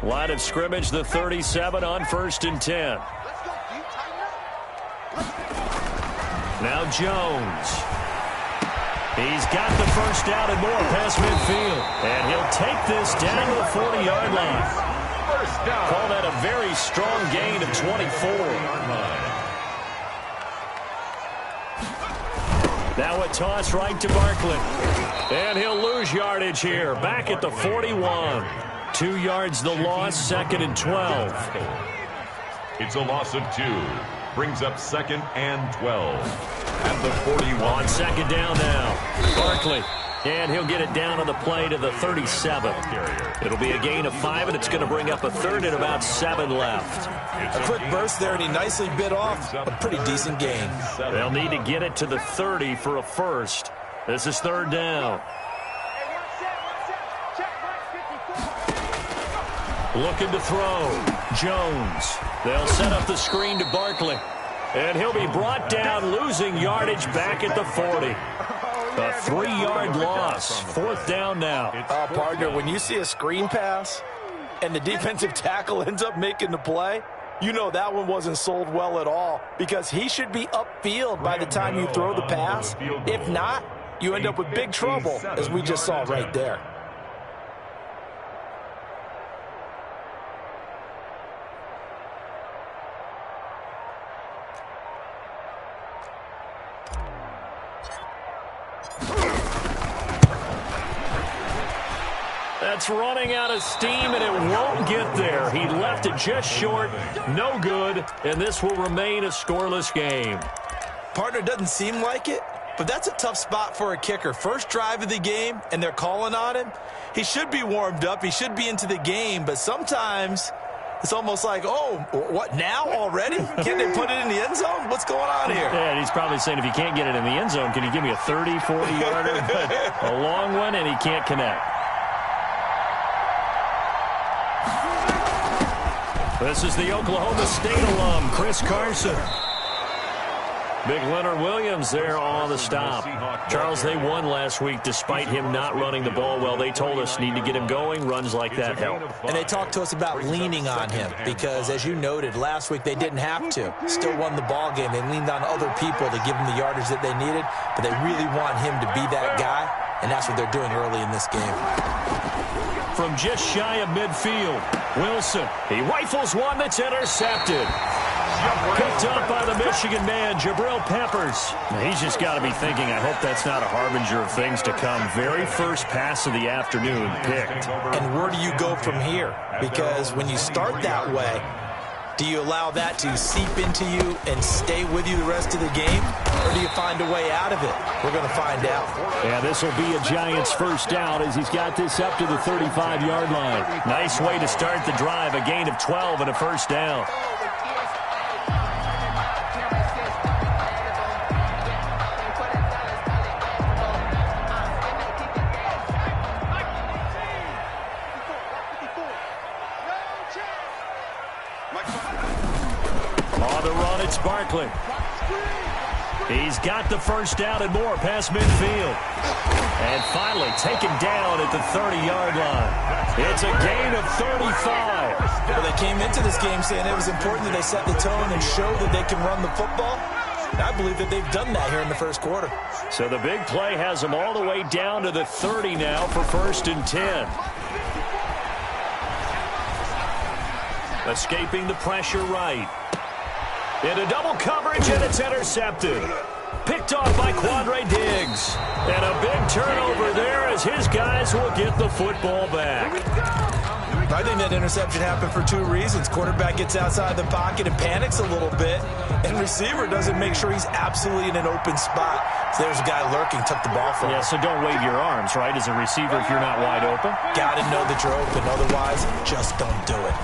Line of scrimmage, the 37 on 1st and 10. Now Jones. He's got the first down and more past midfield. And he'll take this down to the 40-yard line. Call that a very strong gain of 24. Now a toss right to Barkley. And he'll lose yardage here. Back at the 41. 2 yards the loss, 2nd and 12. It's a loss of 2. Brings up 2nd and 12. At the 41. On 2nd down now. Barkley. And he'll get it down on the play to the 37. It'll be a gain of 5, and it's going to bring up a 3rd and about 7 left. A quick burst there, and he nicely bit off a pretty decent gain. They'll need to get it to the 30 for a first. This is 3rd down. Looking to throw. Jones. They'll set up the screen to Barkley. And he'll be brought down, losing yardage back at the 40. A 3-yard loss. 4th down now. Partner, when you see a screen pass and the defensive tackle ends up making the play, you know that one wasn't sold well at all, because he should be upfield by the time you throw the pass. If not, you end up with big trouble, as we just saw right there. That's running out of steam, and it won't get there. He left it just short, no good, and this will remain a scoreless game. Partner, doesn't seem like it, but that's a tough spot for a kicker. First drive of the game, and they're calling on him. He should be warmed up. He should be into the game, but sometimes it's almost like, oh, what, now already? Can't they put it in the end zone? What's going on here? Yeah, and he's probably saying, if you can't get it in the end zone, can you give me a 30, 40-yarder? But a long one, and he can't connect. This is the Oklahoma State alum, Chris Carson. Big Leonard Williams there on the stop. Charles, they won last week despite him not running the ball well. They told us need to get him going. Runs like that help. And they talked to us about leaning on him because, as you noted, last week they didn't have to. Still won the ball game. They leaned on other people to give them the yardage that they needed, but they really want him to be that guy, and that's what they're doing early in this game. From just shy of midfield, Wilson. He rifles one that's intercepted. Picked up by the Michigan man, Jabril Peppers. He's just got to be thinking, I hope that's not a harbinger of things to come. Very first pass of the afternoon picked. And where do you go from here? Because when you start that way, do you allow that to seep into you and stay with you the rest of the game? Or do you find a way out of it? We're going to find out. Yeah, this will be a Giants first down as he's got this up to the 35-yard line. Nice way to start the drive. A gain of 12 and a first down. On the run, it's Barkley. He's got the first down and more past midfield. And finally taken down at the 30-yard line. It's a gain of 35. Well, they came into this game saying it was important that they set the tone and show that they can run the football. And I believe that they've done that here in the first quarter. So the big play has them all the way down to the 30 now for 1st and 10. Escaping the pressure right. Into double coverage, and it's intercepted. Picked off by Quandre Diggs. And a big turnover there as his guys will get the football back. I think that interception happened for 2 reasons. Quarterback gets outside the pocket and panics a little bit, and receiver doesn't make sure he's absolutely in an open spot. So there's a guy lurking, took the ball from him. Yeah, so don't wave your arms, right, as a receiver if you're not wide open? Got to know that you're open. Otherwise, just don't do it.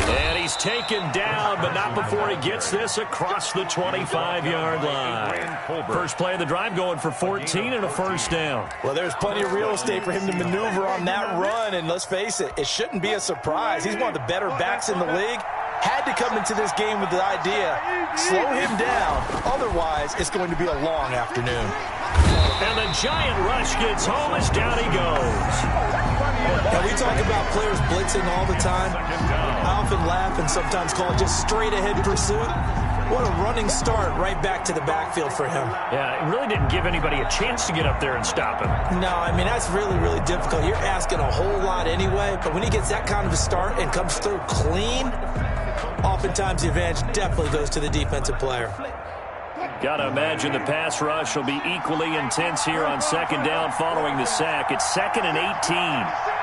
And he's taken down, but not before he gets this across the 25-yard line. First play of the drive going for 14 and a first down. Well, there's plenty of real estate for him to maneuver on that run, and let's face it, it shouldn't be a surprise. He's one of the better backs in the league. Had to come into this game with the idea, slow him down. Otherwise, it's going to be a long afternoon. And the giant rush gets home as down he goes. And we talk about players blitzing all the time. I often laugh and sometimes call it just straight-ahead pursuit. What a running start right back to the backfield for him. Yeah, it really didn't give anybody a chance to get up there and stop him. No, I mean, that's really, really difficult. You're asking a whole lot anyway, but when he gets that kind of a start and comes through clean, oftentimes the advantage definitely goes to the defensive player. Got to imagine the pass rush will be equally intense here on second down following the sack. It's 2nd and 18.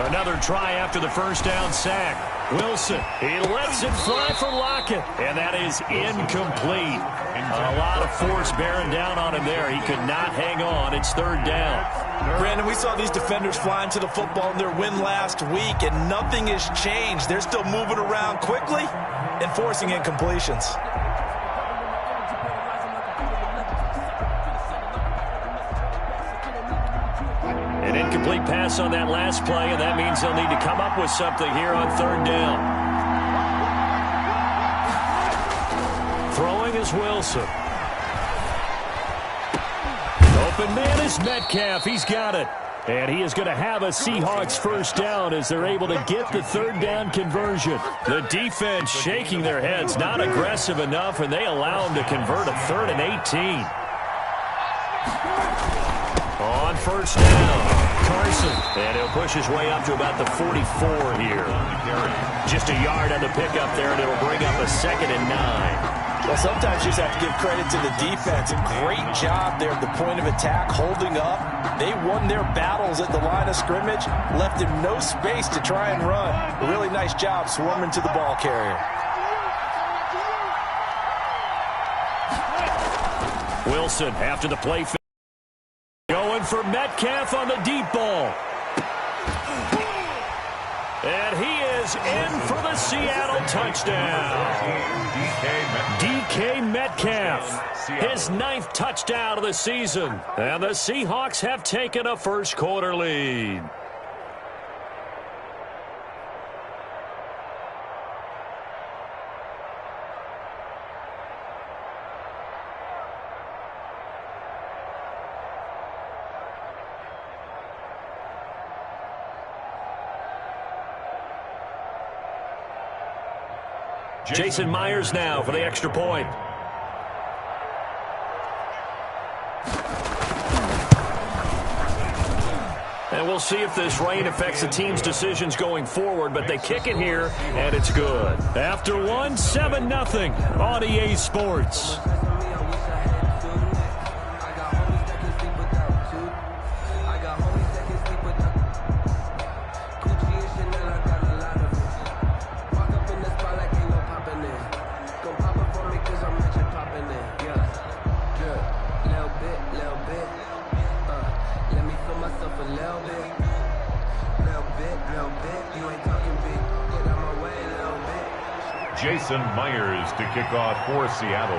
Another try after the first down sack. Wilson, he lets it fly for Lockett, and that is incomplete. A lot of force bearing down on him there. He could not hang on. It's 3rd down. Brandon, we saw these defenders flying to the football in their win last week, and nothing has changed. They're still moving around quickly and forcing incompletions. An incomplete pass on that last play, and that means they'll need to come up with something here on 3rd down. Throwing is Wilson. Open man is Metcalf. He's got it. And he is going to have a Seahawks first down as they're able to get the 3rd down conversion. The defense shaking their heads, not aggressive enough, and they allow him to convert a 3rd and 18. On first down, Carson. And he'll push his way up to about the 44 here. Just a yard on the pickup there, and it'll bring up a 2nd and 9. Well, sometimes you just have to give credit to the defense. A great job there at the point of attack, holding up. They won their battles at the line of scrimmage, left him no space to try and run. A really nice job swarming to the ball carrier. Wilson, after the play, going for Metcalf on the deep ball. And he is in for the Seattle touchdown. DK Metcalf, his 9th touchdown of the season. And the Seahawks have taken a first quarter lead. Jason Myers now for the extra point. And we'll see if this rain affects the team's decisions going forward, but they kick it here, and it's good. After one, 7-0 on EA Sports. Jason Myers to kick off for Seattle.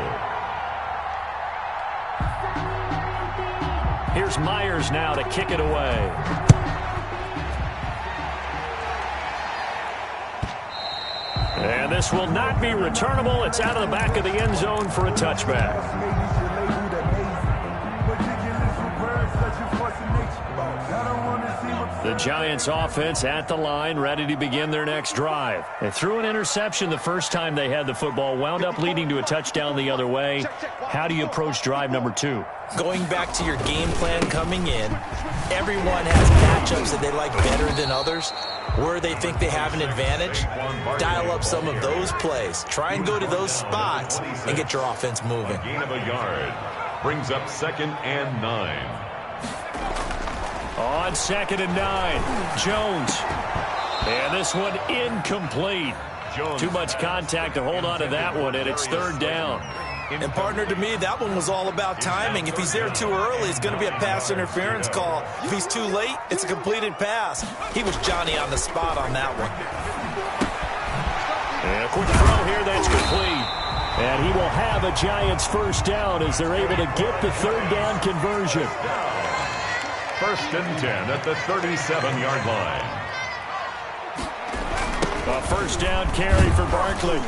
Here's Myers now to kick it away. And this will not be returnable. It's out of the back of the end zone for a touchback. The Giants offense at the line, ready to begin their next drive. They threw an interception the first time they had the football, wound up leading to a touchdown the other way. How do you approach drive number 2? Going back to your game plan coming in, everyone has matchups that they like better than others, where they think they have an advantage. Dial up some of those plays. Try and go to those spots and get your offense moving. Gain of a yard brings up 2nd and 9. On 2nd and 9, Jones. And this one incomplete. Too much contact to hold on to that one, and it's 3rd down. And partner, to me, that one was all about timing. If he's there too early, it's going to be a pass interference call. If he's too late, it's a completed pass. He was Johnny on the spot on that one. And a quick throw here, that's complete. And he will have a Giants first down as they're able to get the 3rd down conversion. 1st and 10 at the 37-yard line. A first down carry for Barkley.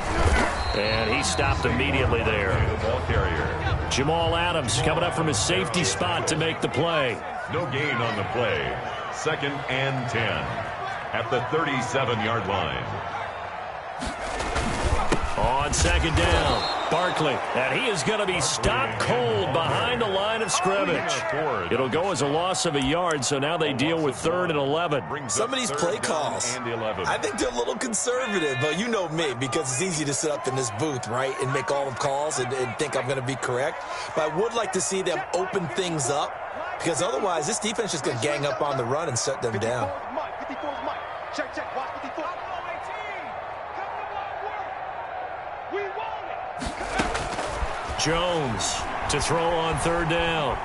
And he stopped immediately there. The ball carrier. Jamal Adams coming up from his safety spot to make the play. No gain on the play. 2nd and 10 at the 37-yard line. On 2nd down, Barkley, and he is going to be stopped cold behind the line of scrimmage. It'll go as a loss of a yard, so now they deal with 3rd and 11. Some of these play calls, I think they're a little conservative, but you know me, because it's easy to sit up in this booth, right, and make all the calls and think I'm going to be correct. But I would like to see them open things up, because otherwise this defense is just going to gang up on the run and shut them down. Check, check, watch 54. Jones to throw on 3rd down.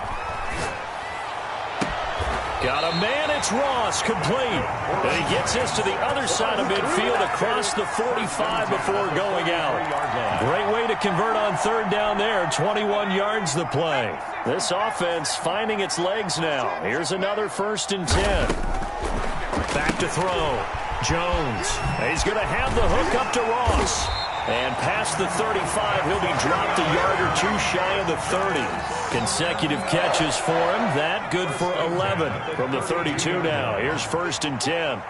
Got a man, it's Ross, complete. And he gets this to the other side of midfield across the 45 before going out. Great way to convert on 3rd down there. 21 yards the play. This offense finding its legs now. Here's another 1st and 10. Back to throw. Jones. He's going to have the hook up to Ross. And past the 35, he'll be dropped a yard or 2 shy of the 30. Consecutive catches for him. That good for 11 from the 32 now. Here's 1st and 10.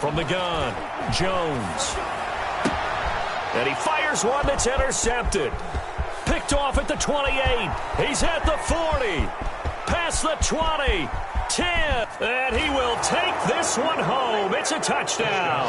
From the gun, Jones. And he fires one that's intercepted. Picked off at the 28. He's at the 40. Past the 20. 10, and he will take this one home. It's a touchdown.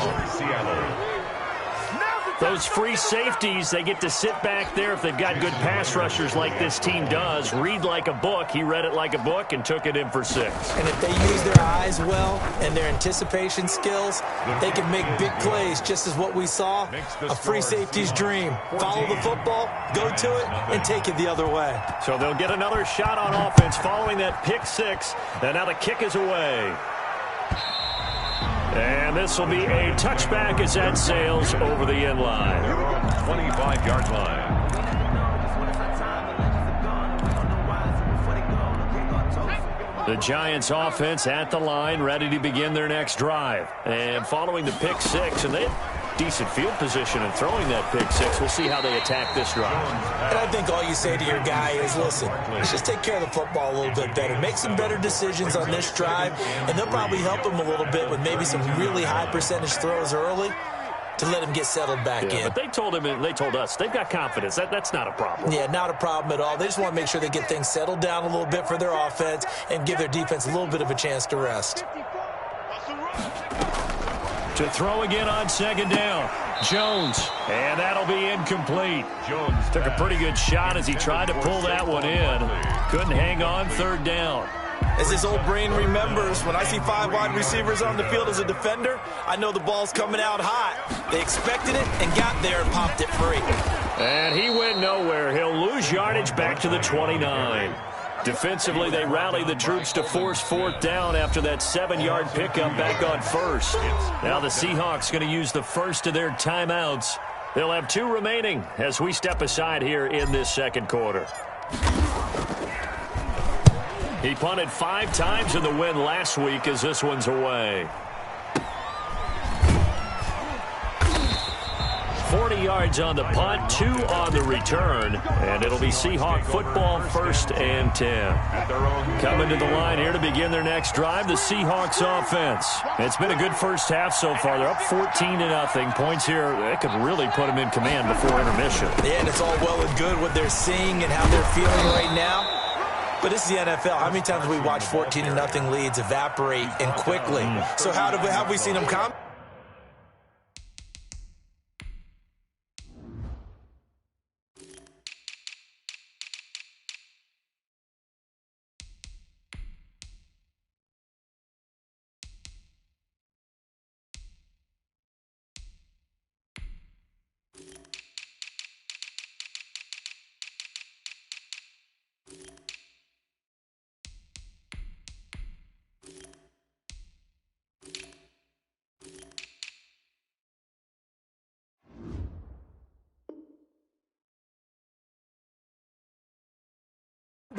Those free safeties, they get to sit back there if they've got good pass rushers like this team does. Read like a book. He read it like a book and took it in for 6. And if they use their eyes well and their anticipation skills, they can make big plays, just as what we saw. A free safety's dream. Follow the football, go to it, and take it the other way. So they'll get another shot on offense following that pick 6. And now the kick is away. And this will be a touchback as that sails over the end line. 25-yard line. The Giants offense at the line, ready to begin their next drive. And following the pick 6, and they have decent field position in throwing that pick 6. We'll see how they attack this drive. And I think all you say to your guy is, listen, let's just take care of the football a little bit better. Make some better decisions on this drive, and they'll probably help him a little bit with maybe some really high percentage throws early to let him get settled back in. But they told him, and they told us, they've got confidence. That's not a problem. Yeah, not a problem at all. They just want to make sure they get things settled down a little bit for their offense and give their defense a little bit of a chance to rest. To throw again on 2nd down. Jones, and that'll be incomplete. Jones took a pretty good shot as he tried to pull that one in. Couldn't hang on 3rd down. As his old brain remembers, when I see 5 wide receivers on the field as a defender, I know the ball's coming out hot. They expected it and got there and popped it free. And he went nowhere. He'll lose yardage back to the 29. Defensively, they rally the troops to force 4th down after that 7-yard pickup back on 1st. Now the Seahawks going to use the first of their timeouts. They'll have 2 remaining as we step aside here in this 2nd quarter. He punted 5 times in the win last week as this one's away. 40 yards on the punt, 2 on the return, and it'll be Seahawk football, 1st and 10. Coming to the line here to begin their next drive, the Seahawks offense. It's been a good first half so far. They're up 14-0. Points here, they could really put them in command before intermission. Yeah, and it's all well and good what they're seeing and how they're feeling right now. But this is the NFL. How many times have we watched 14-0 leads evaporate and quickly? So how have we seen them come?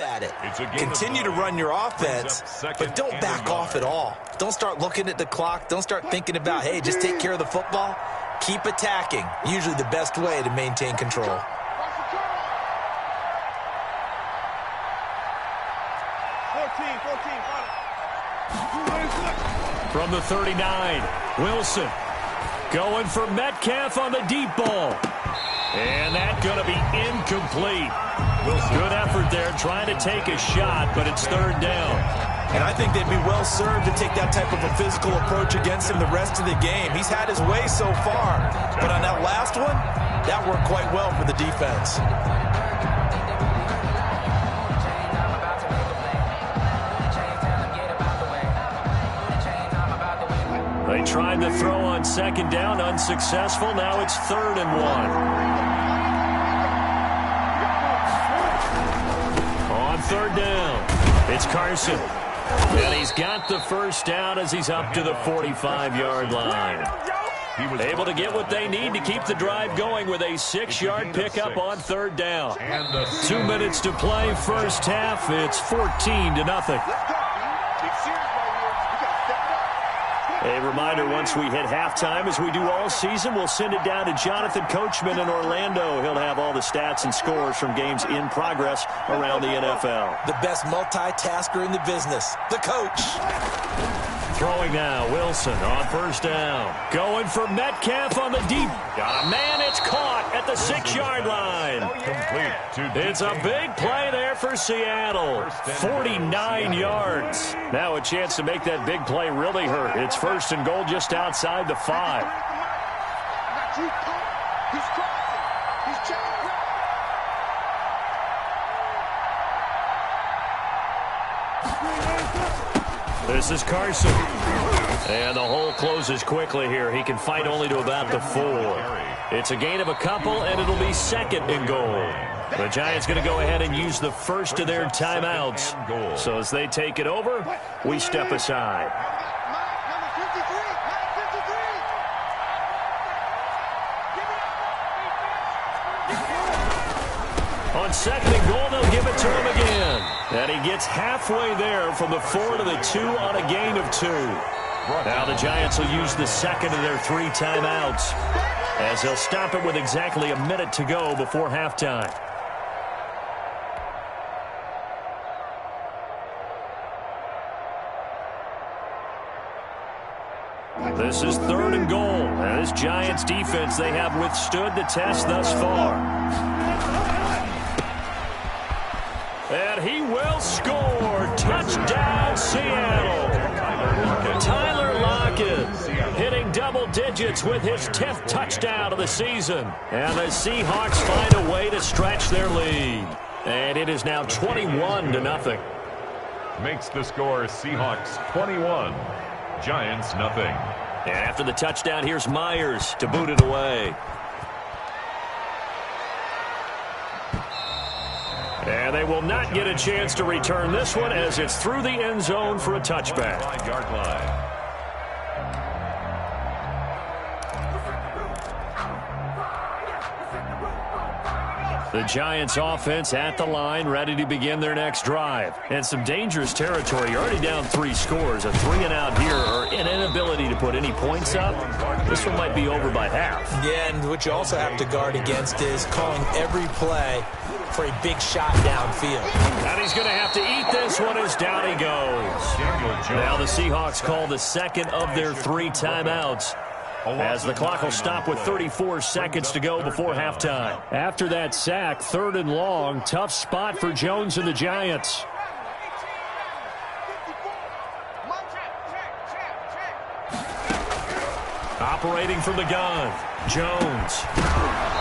at it. Continue to run your offense, but don't back off at all. Don't start looking at the clock. Don't start thinking about, hey, just take care of the football. Keep attacking. Usually the best way to maintain control. From the 39, Wilson going for Metcalf on the deep ball. And that's going to be incomplete. Good effort there trying to take a shot, but it's third down. And I think they'd be well served to take that type of a physical approach against him the rest of the game. He's had his way so far, but on that last one, that worked quite well for the defense. They tried to throw on second down, unsuccessful. Now it's 3rd and 1. On 3rd down, it's Carson. And he's got the first down as he's up to the 45-yard line. Able to get what they need to keep the drive going with a 6-yard pickup on 3rd down. 2 minutes to play, first half. It's 14-0. A reminder, once we hit halftime, as we do all season, we'll send it down to Jonathan Coachman in Orlando. He'll have all the stats and scores from games in progress around the NFL. The best multitasker in the business, the coach. Throwing now, Wilson on first down. Going for Metcalf on the deep. Got a man, it's caught at the 6-yard line. It's a big play there for Seattle. 49 yards. Now a chance to make that big play really hurt. It's 1st and goal just outside the 5. This is Carson. And the hole closes quickly here. He can fight only to about the 4. It's a gain of a couple, and it'll be 2nd and goal. The Giants going to go ahead and use the first of their timeouts. So as they take it over, we step aside. On 2nd and goal, they'll give it to him again. And he gets halfway there from the 4 to the 2 on a gain of 2. Now the Giants will use the 2nd of their 3 timeouts, as they'll stop it with exactly a minute to go before halftime. This is 3rd and goal. And this Giants defense, they have withstood the test thus far. And he will score. Touchdown, Seattle. Tyler Lockett hitting double digits with his 10th touchdown of the season. And the Seahawks find a way to stretch their lead. And it is now 21-0. Makes the score Seahawks 21, Giants nothing. And after the touchdown, here's Myers to boot it away. And they will not get a chance to return this one as it's through the end zone for a touchback. 5-yard line. The Giants offense at the line, ready to begin their next drive. And some dangerous territory. You're already down 3 scores. A 3-and-out here, or an inability to put any points up. This one might be over by half. Yeah, and what you also have to guard against is calling every play for a big shot downfield. And he's going to have to eat this one as down he goes. Now the Seahawks call the 2nd of their 3 timeouts, as the clock will stop with 34 seconds to go before halftime. After that sack, 3rd and long, tough spot for Jones and the Giants. Operating from the gun, Jones.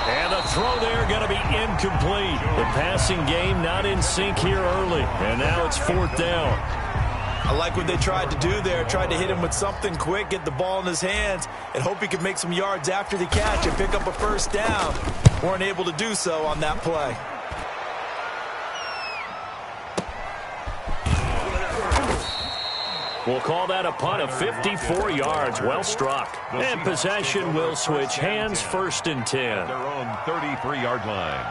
And the throw there going to be incomplete. The passing game not in sync here early. And now it's 4th down. I like what they tried to do there. Tried to hit him with something quick, get the ball in his hands, and hope he could make some yards after the catch and pick up a first down. Weren't able to do so on that play. We'll call that a punt of 54 yards. Well struck. And possession will switch hands, 1st and 10. Their own 33-yard line.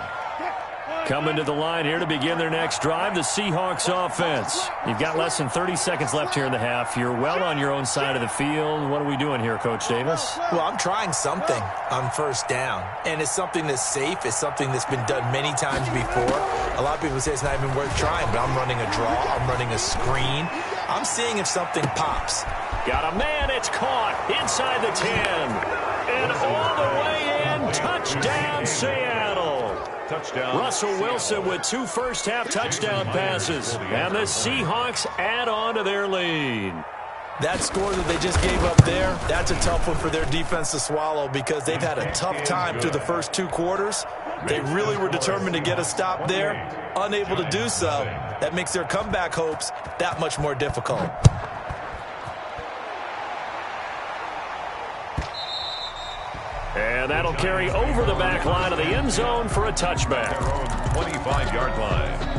Coming to the line here to begin their next drive, the Seahawks offense. You've got less than 30 seconds left here in the half. You're well on your own side of the field. What are we doing here, Coach Davis? Well, I'm trying something on first down, and it's something that's safe. It's something that's been done many times before. A lot of people say it's not even worth trying, but I'm running a draw. I'm running a screen. I'm seeing if something pops. Got a man. It's caught inside the 10. And all the way in. Touchdown, Seattle. Touchdown. Russell Wilson with 2 first-half touchdown passes. And the Seahawks add on to their lead. That score that they just gave up there, that's a tough one for their defense to swallow because they've had a tough time through the first 2 quarters. They really were determined to get a stop there. Unable to do so, that makes their comeback hopes that much more difficult. And that'll carry over the back line of the end zone for a touchback. 25-yard line.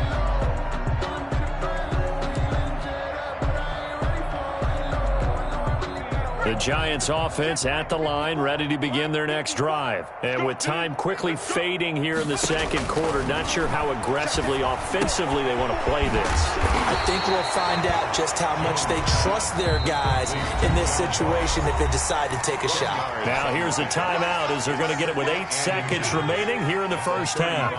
The Giants offense at the line, ready to begin their next drive. And with time quickly fading here in the second quarter, not sure how aggressively, offensively they want to play this. I think we'll find out just how much they trust their guys in this situation if they decide to take a shot. Now here's a timeout as they're going to get it with 8 seconds remaining here in the first half.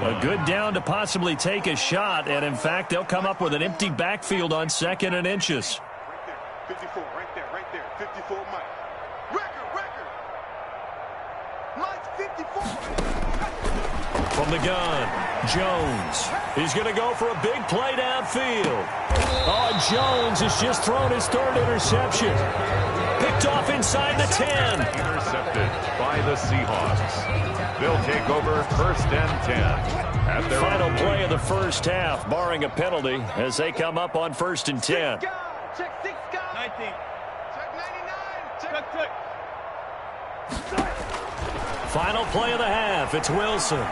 A good down to possibly take a shot, and in fact, they'll come up with an empty backfield on 2nd and inches. 54, right there, 54, Mike. Record. Mike's 54. From the gun, Jones. He's going to go for a big play downfield. Oh, Jones has just thrown his 3rd interception. Picked off inside the 10. Intercepted by the Seahawks. They'll take over 1st and 10. At their Final play of the first half, barring a penalty, as they come up on 1st and 10. Check 6 guys. 19. Check 99. Check. Final play of the half. It's Wilson.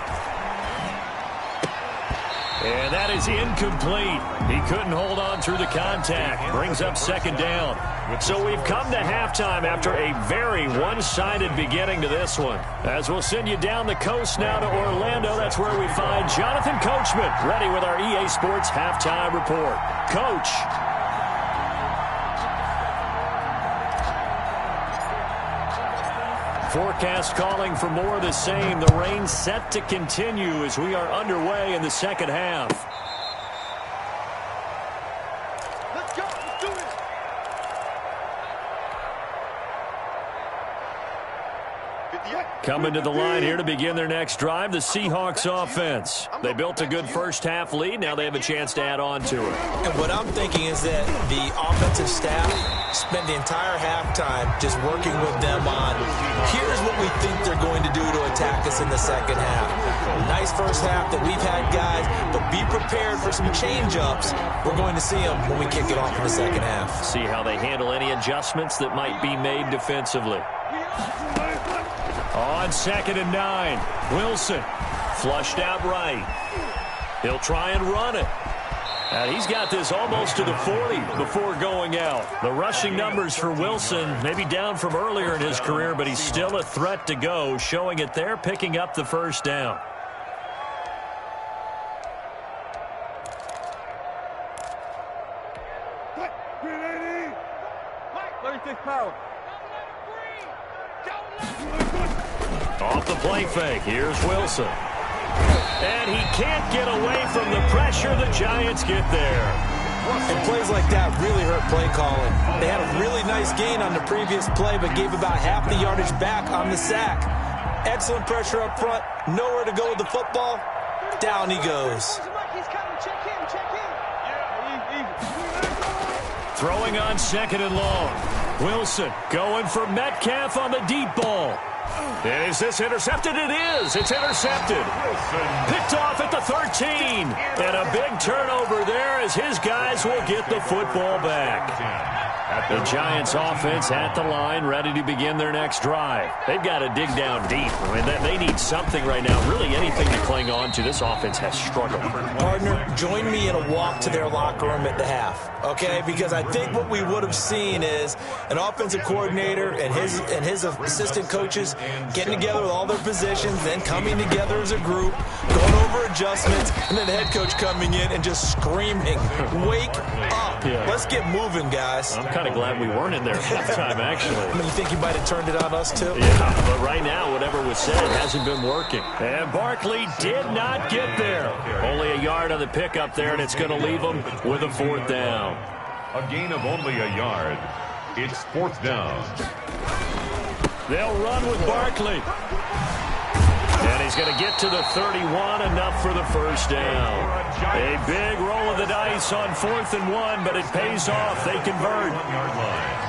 And that is incomplete. He couldn't hold on through the contact. Brings up 2nd down. So we've come to halftime after a very one-sided beginning to this one. As we'll send you down the coast now to Orlando, that's where we find Jonathan Coachman, ready with our EA Sports Halftime Report. Coach. Forecast calling for more of the same. The rain set to continue as we are underway in the second half. Let's go. Let's do it. Coming to the line here to begin their next drive, the Seahawks offense. They built a good first-half lead. Now they have a chance to add on to it. And what I'm thinking is that the offensive staff spent the entire halftime just working with them on, here's what we think they're going to do to attack us in the second half. Nice first half that we've had, guys, but be prepared for some change-ups. We're going to see them when we kick it off in the second half. See how they handle any adjustments that might be made defensively. On 2nd and 9, Wilson flushed out right. He'll try and run it. And he's got this almost to the 40 before going out. The rushing numbers for Wilson maybe down from earlier in his career, but he's still a threat to go, showing it there, picking up the 1st down. Off the play fake, here's Wilson. And he can't get away from the pressure. The Giants get there. And plays like that really hurt play calling. They had a really nice gain on the previous play, but gave about half the yardage back on the sack. Excellent pressure up front. Nowhere to go with the football. Down he goes. Throwing on 2nd and long. Wilson going for Metcalf on the deep ball. Is this intercepted? It is. It's intercepted. Picked off at the 13. And a big turnover there as his guys will get the football back. The Giants offense at the line, ready to begin their next drive. They've got to dig down deep. I mean, they need something right now, really anything to cling on to. This offense has struggled. Partner, join me in a walk to their locker room at the half, okay? Because I think what we would have seen is an offensive coordinator and his assistant coaches getting together with all their positions, then coming together as a group, going over adjustments, and then the head coach coming in and just screaming, "Wake up. Yeah. Let's get moving, guys." I'm kind of glad we weren't in there at halftime, actually. I mean, you think you might have turned it on us, too? Yeah, but right now, whatever was said hasn't been working. And Barkley did not get there. Only a yard on the pickup there, and it's going to leave him with a 4th down. A gain of only a yard. It's 4th down. They'll run with Barkley. And he's going to get to the 31, enough for the 1st down. A big roll of the dice on 4th and 1, but it pays off. They convert. Yard line.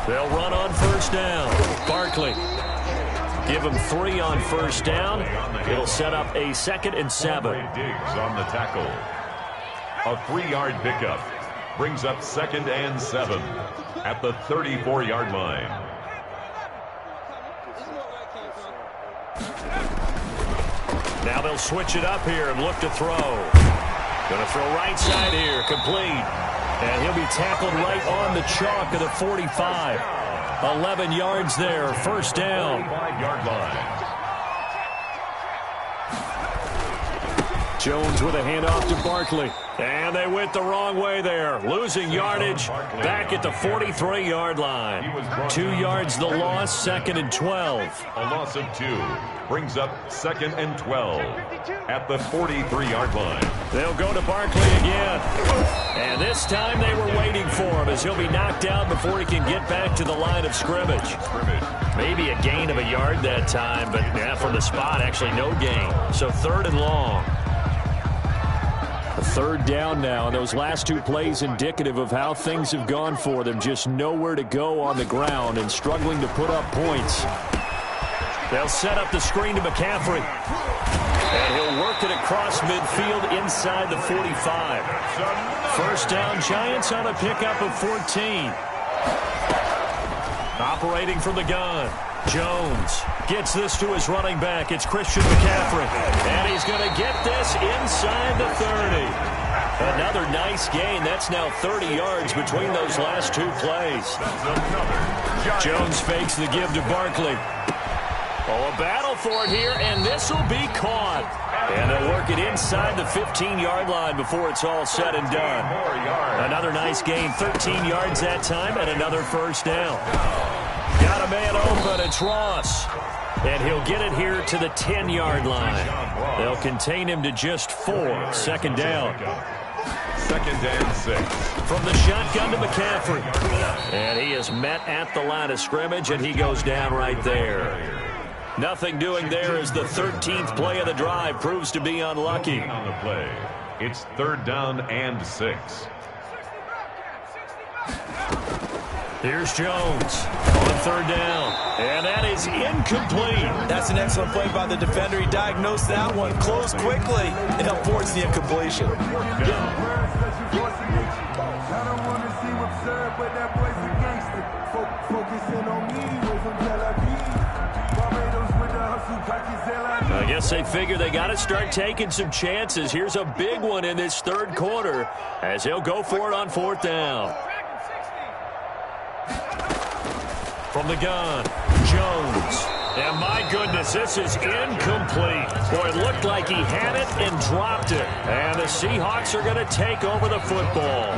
They'll run on 1st down. Barkley. Give him 3 on 1st down. It'll set up a 2nd and 7. Diggs on the tackle. A 3-yard pickup brings up 2nd and 7 at the 34-yard line. Now they'll switch it up here and look to throw. Going to throw right side here, complete. And he'll be tackled right on the chalk of the 45. 11 yards there, 1st down. 5-yard line. Jones with a handoff to Barkley. And they went the wrong way there. Losing yardage back at the 43-yard line. 2 yards the loss, 2nd and 12. A loss of 2 brings up 2nd and 12 at the 43-yard line. They'll go to Barkley again. And this time they were waiting for him as he'll be knocked down before he can get back to the line of scrimmage. Maybe a gain of a yard that time, but yeah, from the spot, actually no gain. So 3rd and long. A 3rd down now, and those last 2 plays indicative of how things have gone for them. Just nowhere to go on the ground and struggling to put up points. They'll set up the screen to McCaffrey. And he'll work it across midfield inside the 45. 1st down, Giants on a pickup of 14. Operating from the gun. Jones gets this to his running back. It's Christian McCaffrey. And he's going to get this inside the 30. Another nice gain. That's now 30 yards between those last 2 plays. Jones fakes the give to Barkley. Oh, a battle for it here, and this will be caught. And they'll work it inside the 15-yard line before it's all said and done. Another nice gain, 13 yards that time, and another 1st down. Got a man open, it's Ross. And he'll get it here to the 10-yard line. They'll contain him to just 4, 2nd down. 2nd and 6. From the shotgun to McCaffrey. And he is met at the line of scrimmage, and he goes down right there. Nothing doing there as the 13th play of the drive proves to be unlucky. On the play, it's 3rd down and 6. Here's Jones on 3rd down. And that is incomplete. That's an excellent play by the defender. He diagnosed that one, closed quickly, and helped force the incompletion. I guess they figure they got to start taking some chances. Here's a big one in this 3rd quarter as he'll go for it on 4th down. From the gun, Jones. And my goodness, this is incomplete. Boy, it looked like he had it and dropped it. And the Seahawks are going to take over the football.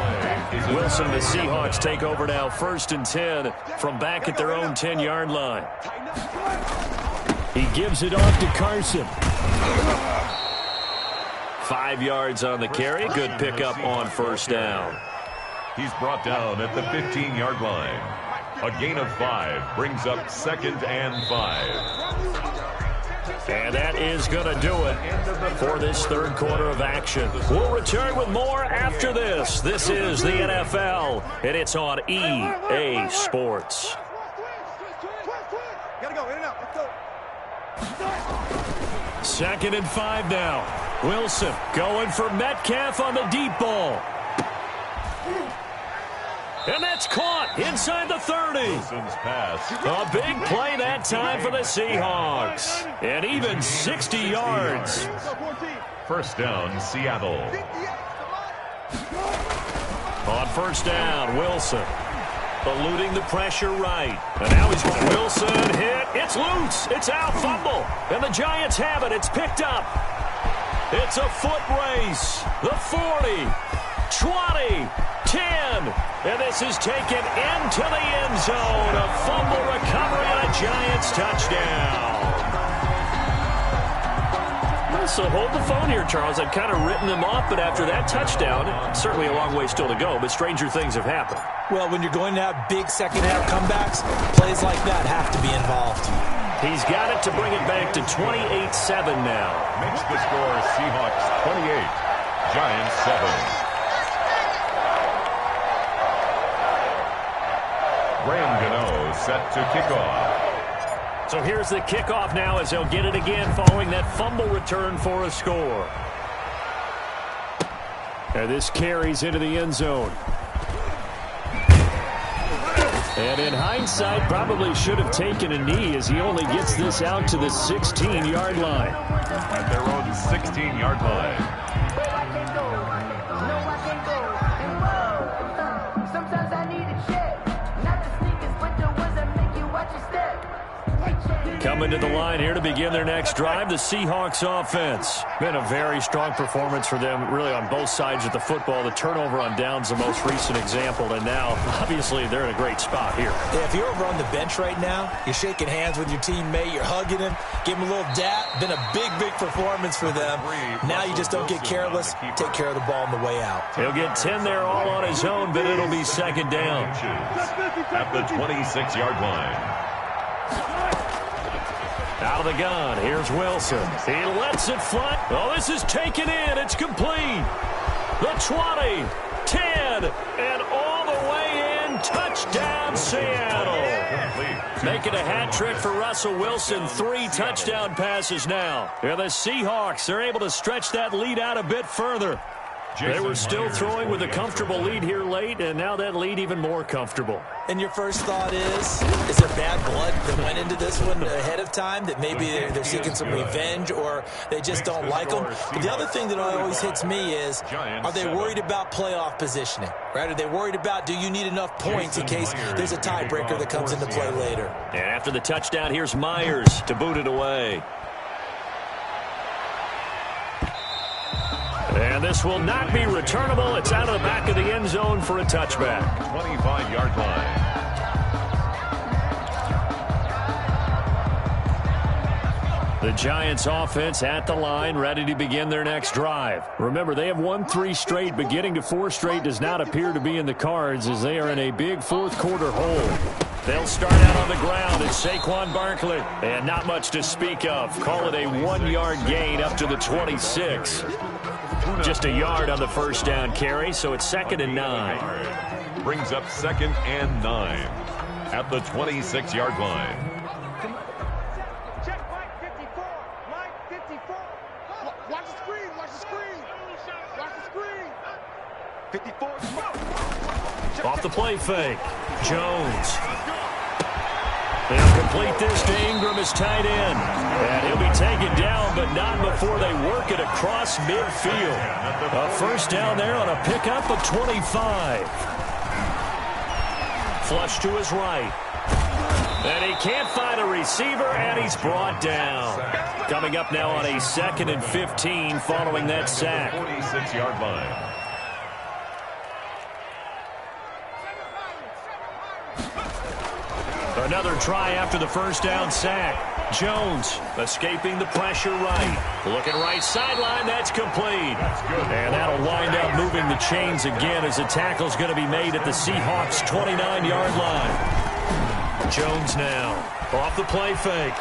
Wilson, the Seahawks take over now, 1st and 10 from back at their own 10-yard line. He gives it off to Carson. 5 yards on the carry. Good pickup on 1st down. He's brought down at the 15-yard line. A gain of 5 brings up 2nd and 5. And that is going to do it for this 3rd quarter of action. We'll return with more after this. This is the NFL, and it's on EA Sports. Gotta go, in and out, let's go. 2nd and 5 now. Wilson going for Metcalf on the deep ball. And that's caught inside the 30. Wilson's pass. A big play that time for the Seahawks. And even 60 yards. First down, Seattle. On first down, Wilson. Eluding the pressure right. And now he's going. Wilson hit. It's loose. It's out. Fumble. And the Giants have it. It's picked up. It's a foot race. The 40, 20, 10. And this is taken into the end zone. A fumble recovery and a Giants touchdown. So hold the phone here, Charles. I'd kind of written them off, but after that touchdown, certainly a long way still to go, but stranger things have happened. Well, when you're going to have big second-half comebacks, plays like that have to be involved. He's got it to bring it back to 28-7 now. Makes the score Seahawks 28, Giants 7. Graham Gano set to kick off. So here's the kickoff now as they'll get it again following that fumble return for a score. And this carries into the end zone. And in hindsight, probably should have taken a knee as he only gets this out to the 16-yard line. At their own 16-yard line. Coming to the line here to begin their next drive, the Seahawks offense. Been a very strong performance for them, really on both sides of the football. The turnover on downs, the most recent example, and now, obviously, they're in a great spot here. Yeah, if you're over on the bench right now, you're shaking hands with your teammate, you're hugging him, give him a little dap. Been a big, big performance for them. Now you just don't get careless. Take care of the ball on the way out. He'll get 10 there all on his own, but it'll be second down. At the 26-yard line. Out of the gun, here's Wilson. He lets it fly. Oh, this is taken in. It's complete. The 20, 10, and all the way in. Touchdown, Seattle. Making a hat trick for Russell Wilson. 3 touchdown passes now. And the Seahawks are able to stretch that lead out a bit further. They were still throwing with a comfortable lead here late, and now that lead even more comfortable. And your first thought is there bad blood that went into this one ahead of time, that maybe they're seeking some revenge or they just don't like them? But the other thing that always hits me is, are they worried about playoff positioning? Right? Are they worried about, do you need enough points in case there's a tiebreaker that comes into play later? And after the touchdown, here's Myers to boot it away. And this will not be returnable. It's out of the back of the end zone for a touchback. 25-yard line. The Giants offense at the line, ready to begin their next drive. Remember, they have won 3 straight, but getting to 4 straight does not appear to be in the cards as they are in a big fourth-quarter hole. They'll start out on the ground. It's Saquon Barkley. And not much to speak of. Call it a 1-yard gain up to the 26. Just a yard on the first down carry, so it's 2nd and 9. Brings up 2nd and 9 at the 26-yard line. Check line 54. Line 54. Watch the screen. Watch the screen. Watch the screen. 54. Off the play fake. Jones. They'll complete this to Ingram as tight end. And he'll be taken down, but not before they work it across midfield. A first down there on a pickup of 25. Flush to his right. And he can't find a receiver, and he's brought down. Coming up now on a 2nd and 15 following that sack. 46-yard line. Another try after the first down sack. Jones escaping the pressure right. Looking right sideline, that's complete. And that'll wind up moving the chains again as the tackle's going to be made at the Seahawks' 29-yard line. Jones now off the play fake,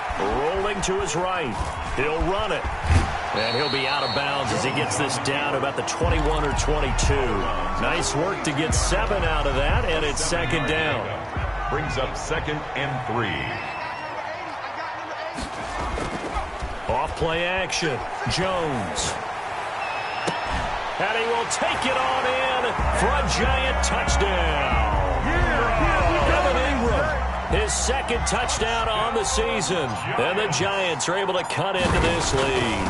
rolling to his right. He'll run it. And he'll be out of bounds as he gets this down about the 21 or 22. Nice work to get 7 out of that, and it's 2nd down. Brings up 2nd and 3. Off off play action. Jones. And he will take it on in for a giant touchdown. Evan Ingram, his second touchdown on the season. And the Giants are able to cut into this lead.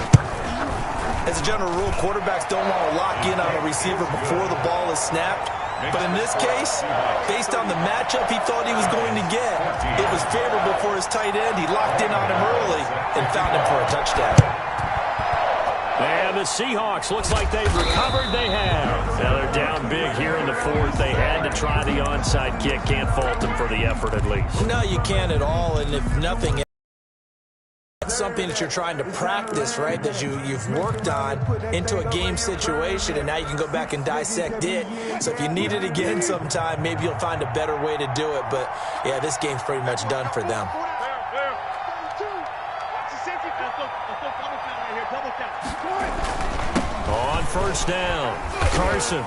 As a general rule, quarterbacks don't want to lock in on a receiver before the ball is snapped. But in this case, based on the matchup he thought he was going to get, it was favorable for his tight end. He locked in on him early and found him for a touchdown. And the Seahawks, looks like they've recovered. They have. Now they're down big here in the fourth. They had to try the onside kick. Can't fault them for the effort at least. No, you can't at all. And if nothing else, something that you're trying to practice, right, that you've worked on into a game situation, and now you can go back and dissect it. So if you need it again sometime, maybe you'll find a better way to do it. But, yeah, this game's pretty much done for them. On first down, Carson.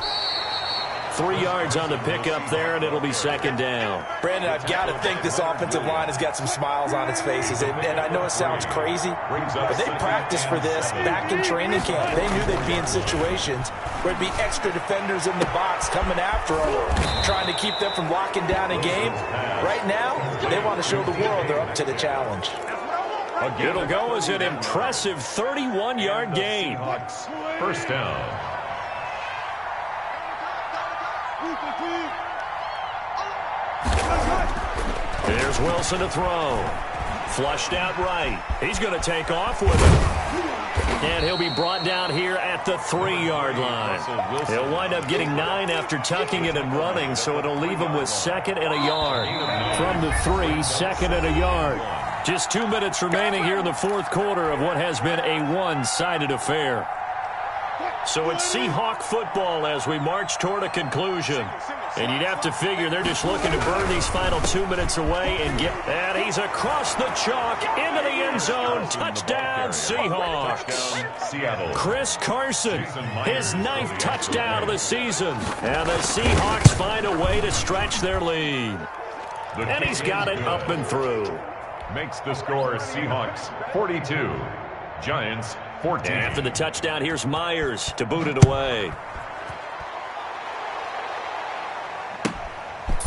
3 yards on the pickup there, and it'll be second down. Brandon, I've got to think this offensive line has got some smiles on its faces. And I know it sounds crazy, but they practiced for this back in training camp. They knew they'd be in situations where there'd be extra defenders in the box coming after them, trying to keep them from locking down a game. Right now, they want to show the world they're up to the challenge. It'll go as an impressive 31-yard gain. First down. Here's Wilson to throw. Flushed out right. He's going to take off with it. And he'll be brought down here at the 3-yard line. He'll wind up getting 9 after tucking it and running, so it'll leave him with second and a yard. From the 3, second and a yard. Just 2 minutes remaining here in the fourth quarter of what has been a one-sided affair. So it's Seahawk football as we march toward a conclusion. And you'd have to figure they're just looking to burn these final 2 minutes away and get... And he's across the chalk into the end zone. Touchdown, Seahawks. Seattle. Chris Carson, his 9th touchdown of the season. And the Seahawks find a way to stretch their lead. And he's got it up and through. Makes the score Seahawks 42, Giants 14. And after the touchdown, here's Myers to boot it away.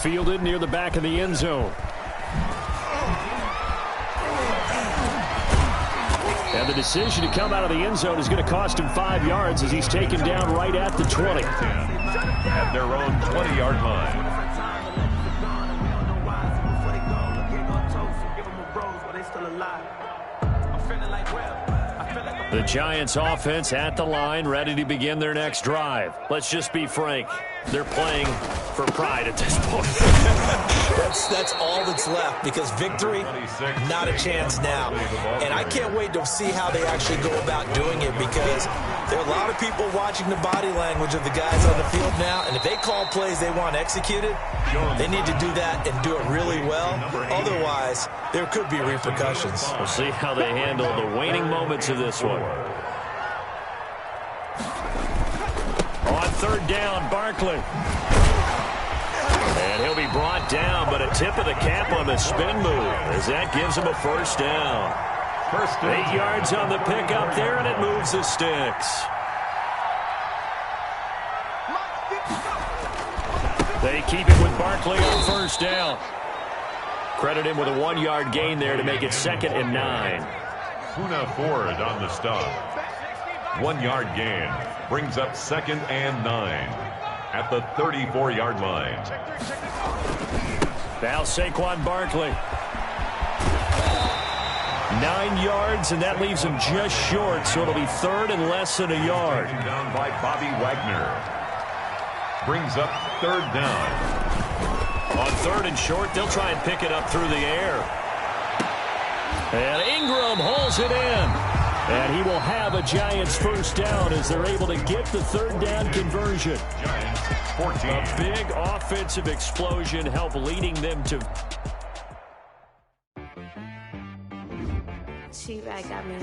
Fielded near the back of the end zone. And the decision to come out of the end zone is going to cost him 5 yards as he's taken down right at the 20. At their own 20-yard line. The Giants offense at the line, ready to begin their next drive. Let's just be frank. They're playing for pride at this point. That's all that's left, because victory, not a chance now. And I can't wait to see how they actually go about doing it, because there are a lot of people watching the body language of the guys on the field now, and if they call plays they want executed, they need to do that and do it really well. Otherwise, there could be repercussions. We'll see how they handle the waning moments of this one. On third down, Barkley. And he'll be brought down, but a tip of the cap on the spin move as that gives him a first down. 8 yards on the pickup there, and it moves the sticks. They keep it with Barkley on first down. Credit him with a 1-yard gain there to make it 2nd and 9. Poona Ford on the stop. 1-yard gain brings up 2nd and 9 at the 34-yard line. Now Saquon Barkley. 9 yards, and that leaves him just short, so it'll be 3rd and less than a yard. Down by Bobby Wagner. Brings up 3rd down. On 3rd and short, they'll try and pick it up through the air. And Ingram holds it in. And he will have a Giants first down as they're able to get the 3rd down conversion. Giants 14. A big offensive explosion help leading them to... She-Rag got me.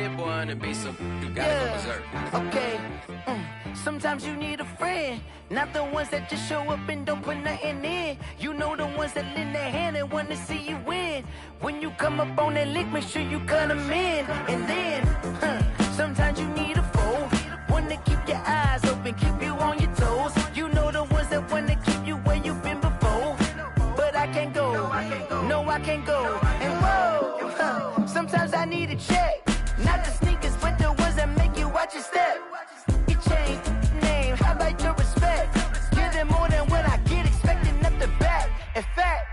head, boy, on the beat, so you gotta go berserk. Okay. Sometimes you need a friend, not the ones that just show up and don't put nothing in. You know the ones that lend their hand and want to see you win. When you come up on that lick, make sure you cut them in. And then, sometimes you need a foe, one to keep your eyes open, keep you on your toes. You know the ones that want to keep you where you've been before. But I can't go, no, I can't go. And whoa, sometimes I need a check, not the sneakers, but the ones that make you watch your step. You change name, how about your respect? Give them more than what I get, expecting up the back. In fact,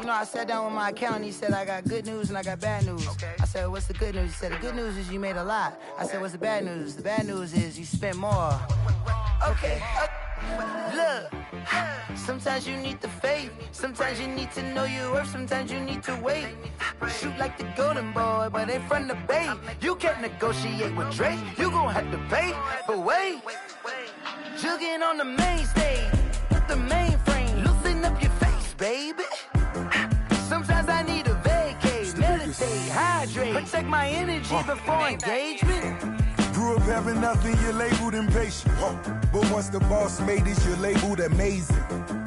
you know, I sat down with my accountant, he said, I got good news and I got bad news. I said, what's the good news? He said, the good news is you made a lot. I said, what's the bad news? The bad news is you spent more. Okay, look, sometimes you need the faith, sometimes you need to know your worth, sometimes you need to wait. Shoot like the golden boy, but in front of the bay. You can't negotiate with Drake, you gon' have to pay. But wait, jugging on the main stage, the mainframe, loosen up your face, baby. Sometimes I need a vacate, meditate, hydrate, protect my energy before engagement. Grew up having nothing, you're labeled impatient. But once the boss made it, you're labeled amazing.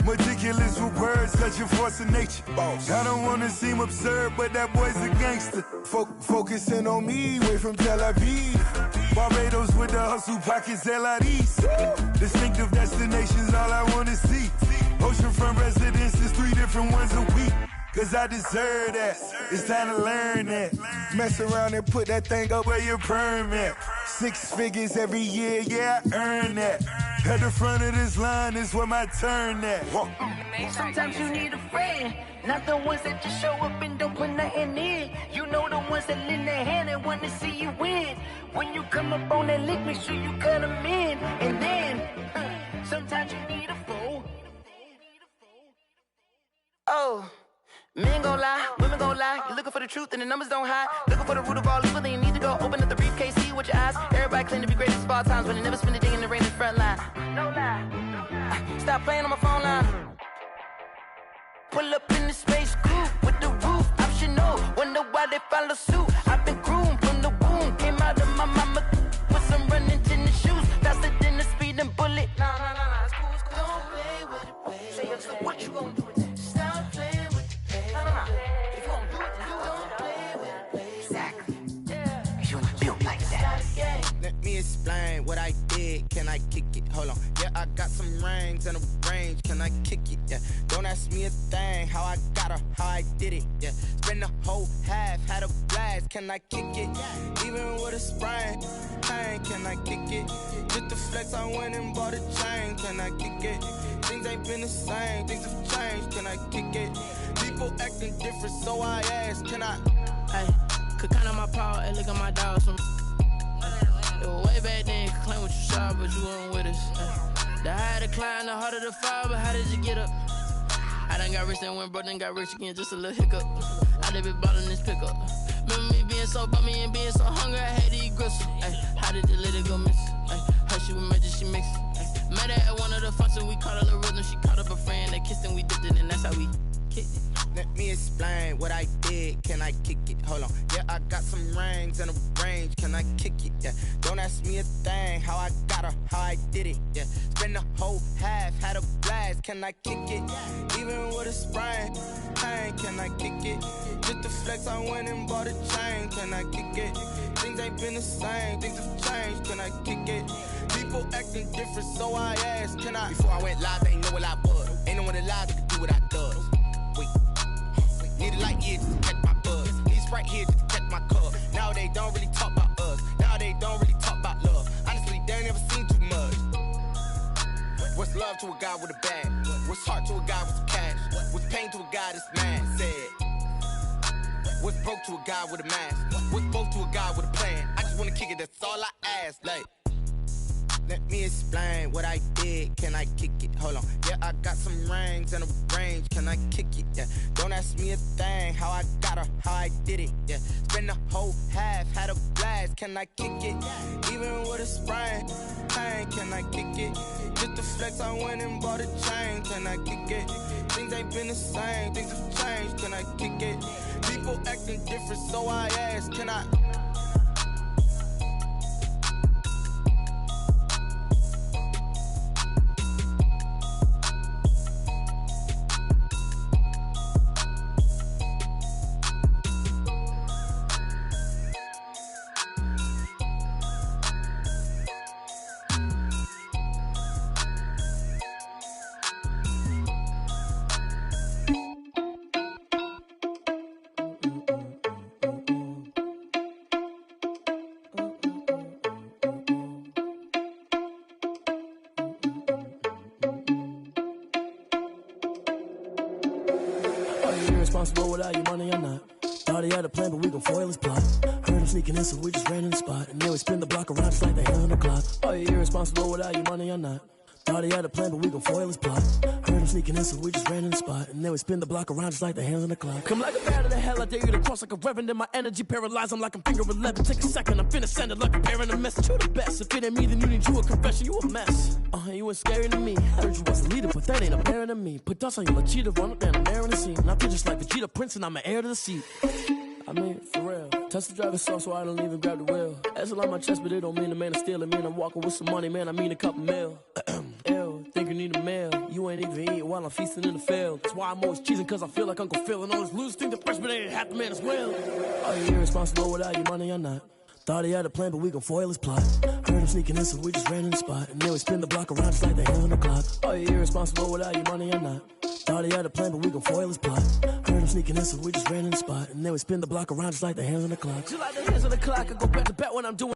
Meticulous with words, such a force of nature. I don't wanna seem absurd, but that boy's a gangster. Focusing on me, way from Tel Aviv. Barbados with the hustle pockets, LIDs. Distinctive destinations, all I wanna see. Oceanfront residences, 3 different ones a week. Cause I deserve that, it's time to learn that. Mess around and put that thing up where your perm at. 6 figures every year, yeah, I earn that. At the front of this line is where my turn at. Sometimes you need a friend, not the ones that just show up and don't put nothing in. You know the ones that lend their hand and want to see you win. When you come up on that lick, make sure you cut them in. And then, sometimes you need a foe. Oh. Men gon' lie, women gon' lie. You're looking for the truth and the numbers don't hide. Looking for the root of all evil, then you need to go open up the briefcase, see with your eyes. Everybody claim to be great at small times, but they never spend a day in the rain in the front line. No lie. Stop playing on my phone line. Pull up in the space coupe with the roof optional. Wonder why they follow suit. I've been groomed from the womb. Came out of my mama with some running tennis shoes. Faster than the speeding bullet. Nah, it's cool, it's cool. Don't play with it, baby. Say so what you gon' do with that? Stop playing with it. If you don't do it, then you don't play with it, baby. Exactly. Yeah. You ain't built like that. Let me explain what I did. Can I kick it? Hold on. Yeah, I got some rings and a range. Can I kick it? Yeah. Don't ask me a thing. How I got her, how I did it. Yeah. Spend the whole half, had a blast. Can I kick it? Even with a sprain. Pain, can I kick it? Just the flex, I went and bought a chain. Can I kick it? Things ain't been the same. Things have changed. Can I kick it? People acting different, so I ask, can I? Hey, could count on my power and look at my dogs from. It was way back then, could claim what you saw, but you weren't with us. The higher the climb, the harder the fall, but how did you get up? I done got rich and went broke, then got rich again, just a little hiccup. I done been ballin' this pickup. Remember me being so bummy and being so hungry, I had to eat gristle. Ay, how did the little go miss? Ay, her she was magic, she mixed. Met her at one of the functions, we caught a little rhythm, she caught up a friend, they kissed and we dipped it, and that's how we kicked it. Let me explain what I did. Can I kick it? Hold on. Yeah, I got some rings and a range. Can I kick it? Yeah. Don't ask me a thing. How I got her, how I did it. Yeah. Spend the whole half, had a blast. Can I kick it? Even with a sprain. Pain, can I kick it? Just the flex, I went and bought a chain. Can I kick it? Things ain't been the same. Things have changed. Can I kick it? People acting different, so I asked, can I? Before I went live, they ain't know what I was. Ain't no one alive that could do what I does. Need a light here just to catch my buzz. Need Sprite here just to catch my cup. Now they don't really talk about us. Now they don't really talk about love. Honestly, they ain't never seen too much. What's love to a guy with a bag? What's heart to a guy with some cash? What's pain to a guy that's mad? Said. What's broke to a guy with a mask? What's both to a guy with a plan? I just wanna kick it, that's all I ask. Like, let me explain what I did. Can I kick it? Hold on. Yeah, I got some rings and a range. Can I kick it? Yeah. Don't ask me a thing. How I got her, how I did it. Yeah. Spend the whole half, had a blast. Can I kick it? Even with a sprain. Pain, can I kick it? Just the flex, I went and bought a chain. Can I kick it? Things ain't been the same. Things have changed. Can I kick it? People acting different, so I ask, can I? irresponsible without your money or not. Thought he had a plan, but we gon' foil his plot. Heard him sneaking in, so we just ran in the spot. And then we spin the block around just like the hell on the clock. Are you irresponsible without your money or not? Thought he had a plan, but we gon' foil his plot. Heard him sneaking in, so we just ran in the spot. And then we spin the block around just like the hands on the clock. Come like a bat of the hell, I dare you to cross like a reverend. And my energy paralyzed, I'm like I'm finger 11. Take a second, I'm finna send it like a parent a message. You the best, if it ain't me, then you need you a confession. You a mess, you ain't scary to me. Heard you was a leader, but that ain't apparent to me. Put dust on you, like cheetah, run up down the air in the scene. And I feel just like Vegeta Prince, and I'm an heir to the seat. I mean, for real. Touch the driver's sauce so I don't even grab the wheel. That's on my chest, but it don't mean the man is stealing. Man, I'm walking with some money, man, I mean a couple mil. Ew, think you need a meal. You ain't even eating while I'm feasting in the field. That's why I'm always cheesing, cause I feel like Uncle Phil. And all those losers think the freshman ain't half the man as well. Are you irresponsible without your money or not? Thought he had a plan, but we gon' foil his plot. Heard him sneaking in, so we just ran in the spot. And then we spin the block around just like the hell on the clock. Are you irresponsible without your money or not? Thought he had a plan, but we gon' foil his plot. Heard him sneaking in, so we just ran in the spot. And then we spin the block around just like the hands on the clock. Just like the hands on the clock, I go back to back when I'm doing